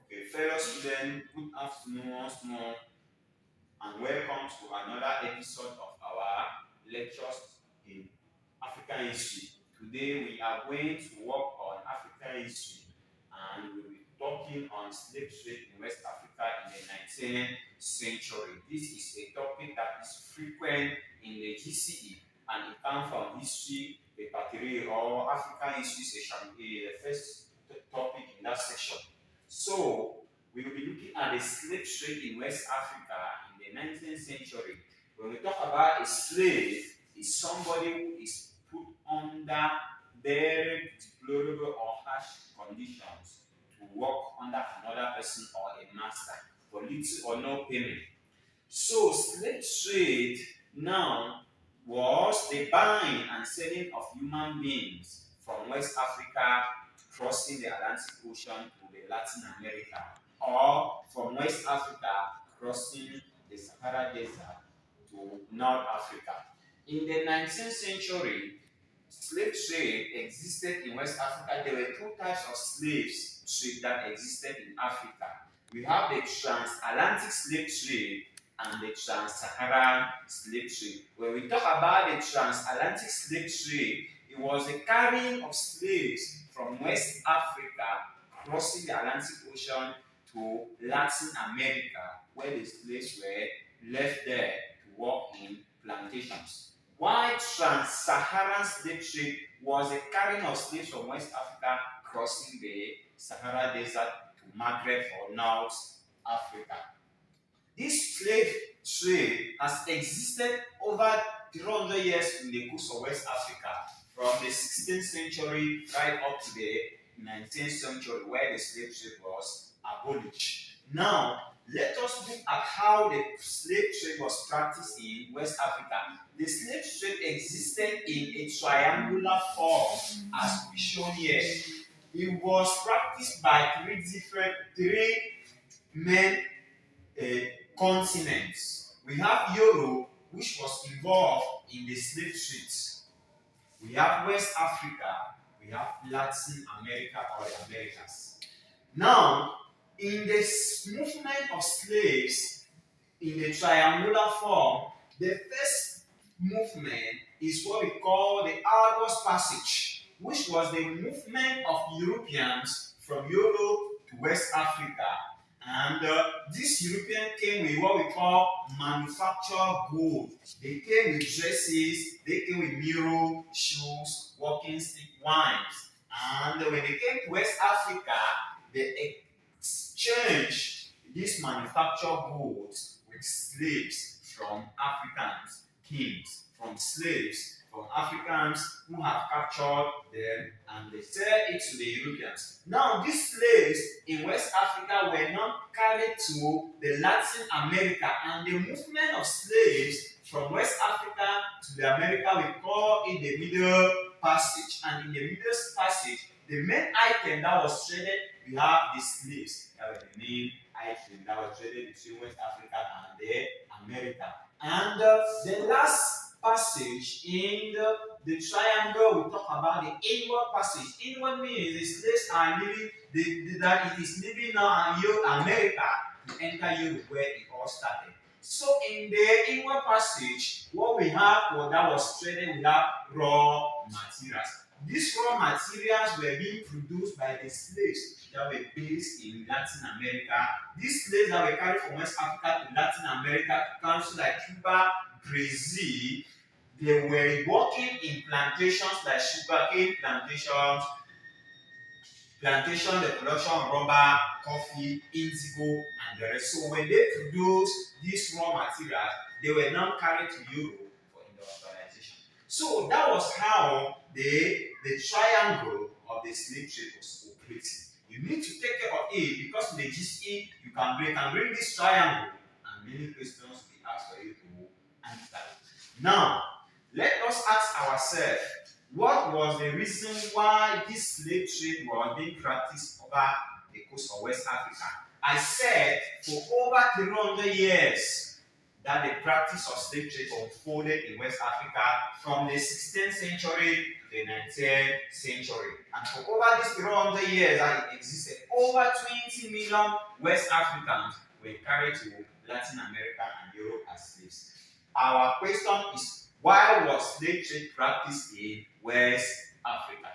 Okay, fellow students, good afternoon once more, and welcome to another episode of our lectures in African history. Today, we are going to work on African history, and we'll be talking on slave trade in West Africa in the 19th century. This is a topic that is frequent in the GCE, and it comes from history, paper 3, or African history section A, the first topic in that section. So, we will be looking at the slave trade in West Africa in the 19th century. When we talk about a slave, it's somebody who is put under very deplorable or harsh conditions to work under another person or a master for little or no payment. So, slave trade now was the buying and selling of human beings from West Africa crossing the Atlantic Ocean to the Latin America, or from West Africa crossing the Sahara Desert to North Africa. In the 19th century, slave trade existed in West Africa. There were two types of slaves trade that existed in Africa. We have the transatlantic slave trade and the trans-Saharan slave trade. When we talk about the transatlantic slave trade, it was the carrying of slaves from West Africa crossing the Atlantic Ocean to Latin America, where the slaves were left there to work in plantations. While trans-Saharan slave trade was the carrying of slaves from West Africa crossing the Sahara Desert to Maghreb or North Africa. This slave trade has existed over 300 years in the coast of West Africa, from the 16th century right up to the 19th century, where the slave trade was abolished. Now, let us look at how the slave trade was practiced in West Africa. The slave trade existed in a triangular form, as we shown here. It was practiced by three main continents. We have Europe, which was involved in the slave trade. We have West Africa, we have Latin America or the Americas. Now, in this movement of slaves in the triangular form, the first movement is what we call the Argos Passage, which was the movement of Europeans from Europe to West Africa. And these Europeans came with what we call manufactured goods. They came with dresses, they came with mirror, shoes, walking stick, wines. And when they came to West Africa, they exchanged these manufactured goods with slaves from African kings, from slaves from Africans who have captured them, and they sell it to the Europeans. Now, these slaves in West Africa were not carried to the Latin America, and the movement of slaves from West Africa to the America, we call it the Middle Passage. And in the Middle Passage, the main item that was traded, we have the slaves. That was the main item that was traded between West Africa and the America. And the last passage in the triangle, we talk about the inward passage. Inward means the slaves are living, that it is living now in America to enter Europe, where it all started. So in the inward passage, what we have that was traded, we have raw materials. These raw materials were being produced by the slaves that were based in Latin America. These slaves that were carried from West Africa to Latin America, to countries like Cuba, Brazil, they were working in plantations like sugarcane plantations, the production of rubber, coffee, indigo, and the rest. So when they produced these raw materials, they were now carried to Europe for industrialization. So that was how the triangle of the slave trade was operating. You need to take care of it, because in the GCE you can bring this triangle, and many questions will be asked for you to answer. Now, let us ask ourselves, what was the reason why this slave trade was being practiced over the coast of West Africa? I said for over 300 years that the practice of slave trade unfolded in West Africa from the 16th century to the 19th century. And for over these 300 years that it existed, over 20 million West Africans were carried to Latin America and Europe as slaves. Our question is, why was slave trade practiced in West Africa?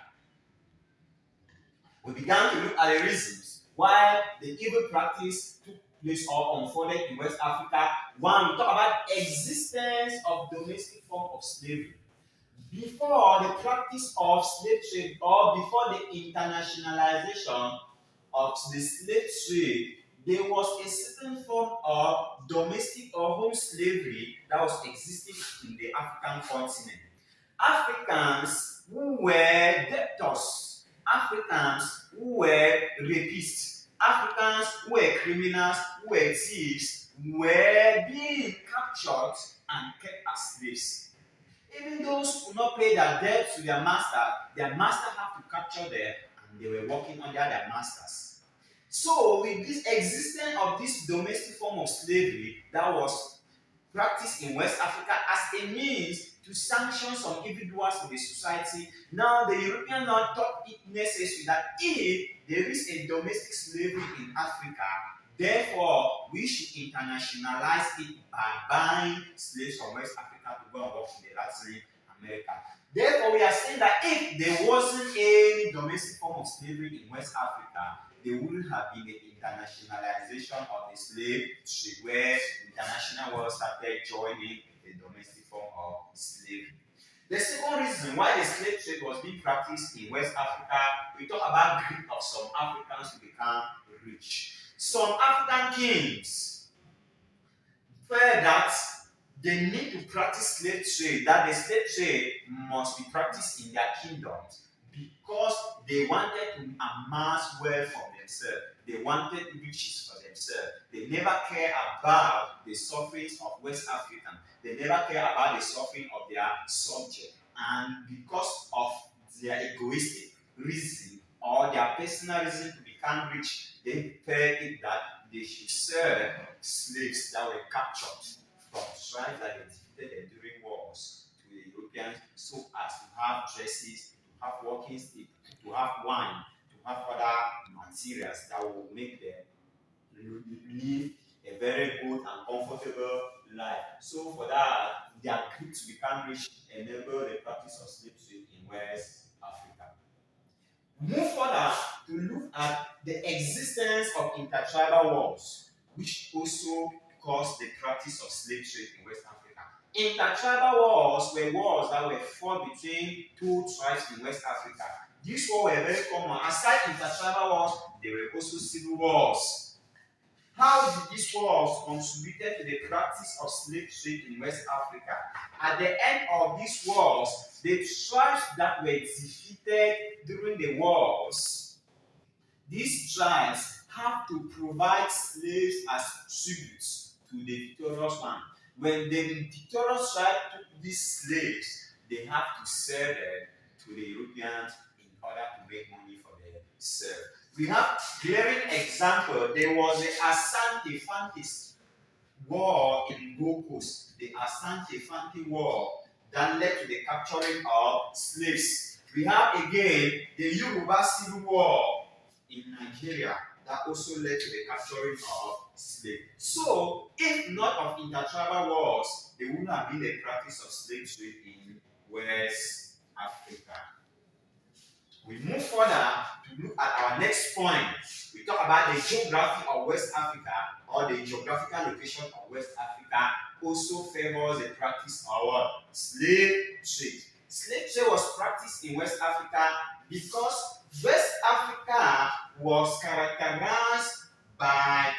We began to look at the reasons why the evil practice took place or unfolded in West Africa. One, we talk about existence of domestic form of slavery. Before the practice of slave trade or before the internationalization of the slave trade, there was a certain form of domestic or home slavery that was existing in the African continent. Africans who were debtors, Africans who were rapists, Africans who were criminals, who were thieves, were being captured and kept as slaves. Even those who could not pay their debts to their master had to capture them and they were working under their masters. So, with this existence of this domestic form of slavery that was practiced in West Africa as a means to sanction some individuals in the society, now the Europeans now thought it necessary that if there is a domestic slavery in Africa, therefore we should internationalize it by buying slaves from West Africa to go and work in the Latin America. Therefore, we are saying that if there wasn't any domestic form of slavery in West Africa, there wouldn't have been the internationalization of the slave trade where international world started joining the domestic form of slavery. The second reason why the slave trade was being practiced in West Africa, we talk about greed of some Africans to become rich. Some African kings felt that they need to practice slave trade, that the slave trade must be practiced in their kingdoms because they wanted to amass wealth for themselves. They wanted riches for themselves. They never care about the sufferings of West Africans. They never care about the suffering of their subject. And because of their egoistic reason or their personal reason to become rich, they felt it that they should sell slaves that were captured from tribes that they defeated during wars to the Europeans so as to have dresses, to have walking sticks, to have wine, to have other materials that will make them live a very good and comfortable life. So for that, their greed to become rich enable the practice of slave trade in West Africa. Move further to look at the existence of intertribal wars, which also caused the practice of slave trade in West Africa. Intertribal wars were wars that were fought between two tribes in West Africa. These wars were very common. Aside intertribal wars, there were also civil wars. How did these wars contribute to the practice of slave trade in West Africa? At the end of these wars, the tribes that were defeated during the wars, these tribes have to provide slaves as tributes to the victorious one. When the victorious tribe took these slaves, they have to sell them to the Europeans in order to make money for themselves. We have glaring example. There was the Asante Fantis war in Gold Coast, the Asante Fanti war that led to the capturing of slaves. We have again the Yoruba Civil War in Nigeria that also led to the capturing of slaves. So, if not of intertribal wars, there would not have been a practice of slave trade in West Africa. We move further to look at our next point. We talk about the geography of West Africa, or the geographical location of West Africa also favors the practice of slave trade. Slave trade was practiced in West Africa because West Africa was characterized by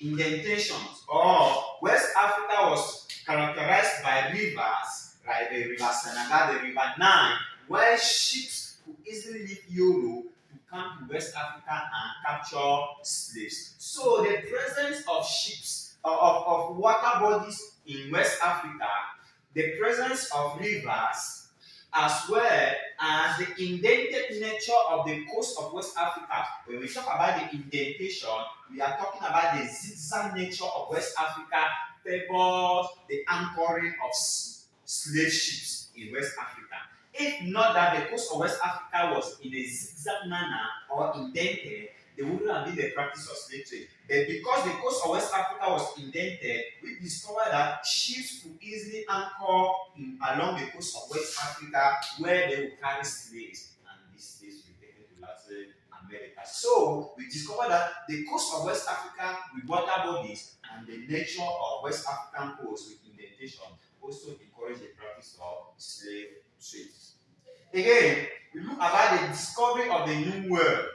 indentations, or West Africa was characterized by rivers, like the River Senegal, the River Nile, where ships could easily leave Europe to come to West Africa and capture slaves. So the presence of ships, of water bodies in West Africa, the presence of rivers, as well as the indented nature of the coast of West Africa. When we talk about the indentation, we are talking about the zigzag nature of West Africa favored the anchoring of slave ships in West Africa. If not that the coast of West Africa was in a zigzag manner or indented, there wouldn't have been the practice of slave trade. But because the coast of West Africa was indented, we discovered that ships could easily anchor along the coast of West Africa where they would carry slaves, and these slaves were taken to Latin America. So we discovered that the coast of West Africa with water bodies and the nature of West African coast with indentation also encourage the practice of slave trade. Again, we look about the discovery of the New World.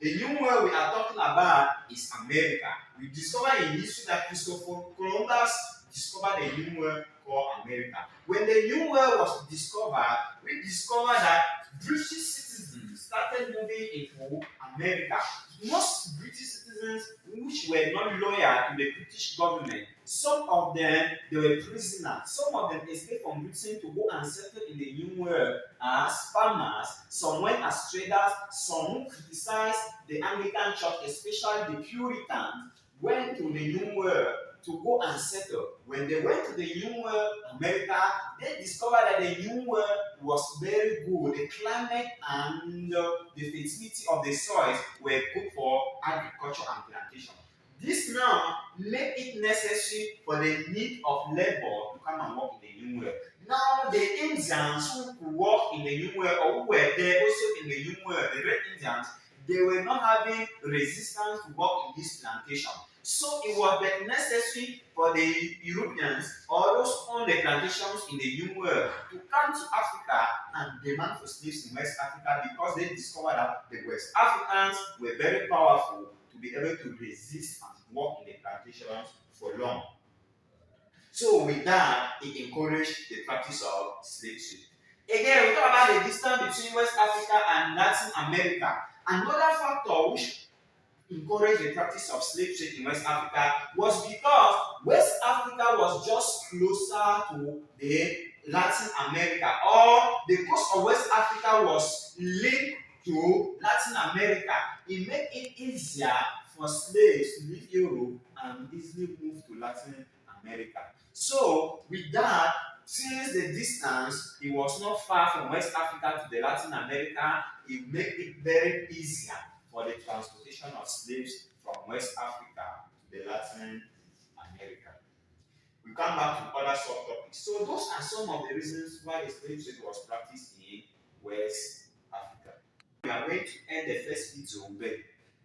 The New World we are talking about is America. We discovered in history that Christopher Columbus discovered a New World called America. When the New World was discovered, we discovered that British citizens started moving into America. Most British citizens which were not loyal to the British government, some of them they were prisoners. Some of them escaped from Britain to go and settle in the New World as farmers. Some went as traders. Some who criticized the Anglican Church, especially the Puritans, went to the New World to go and settle. When they went to the New World, America, they discovered that the New World was very good. The climate and the fertility of the soils were good for agriculture and plantation. This now made it necessary for the need of labor to come and work in the New World. Now, the Indians who could work in the New World or who were there also in the New World, the Red Indians, they were not having resistance to work in this plantation. So it was then necessary for the Europeans or those who own the plantations in the New World to come to Africa and demand for slaves in West Africa because they discovered that the West Africans were very powerful to be able to resist and work in the plantations for long. So with that, it encouraged the practice of slave trade. Again, we talk about the distance between West Africa and Latin America. Another factor which encouraged the practice of slave trade in West Africa was because West Africa was just closer to the Latin America, or the coast of West Africa was linked to Latin America. It made it easier for slaves to leave Europe and easily move to Latin America. So, with that, since the distance it was not far from West Africa to the Latin America, it made it very easier for the transportation of slaves from West Africa to the Latin America. We come back to other subtopics. So those are some of the reasons why the slave trade was practiced in West Africa. We are going to end the first video, but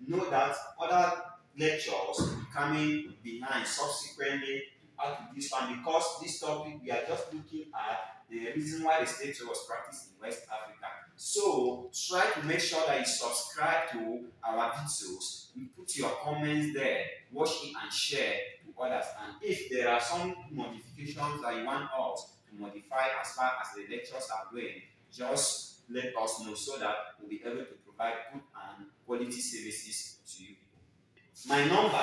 know that other lectures will be coming behind subsequently after this one, because this topic we are just looking at the reason why the slave trade was practiced in West Africa. So try to make sure that you subscribe to our videos. You put your comments there, watch it and share to others. And if there are some modifications that you want us to modify as far as the lectures are going, just let us know so that we'll be able to provide good and quality services to you. My number,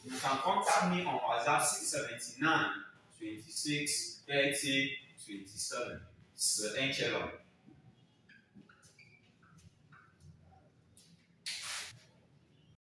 you can contact me on WhatsApp 679 26 30 27. It's Echelon.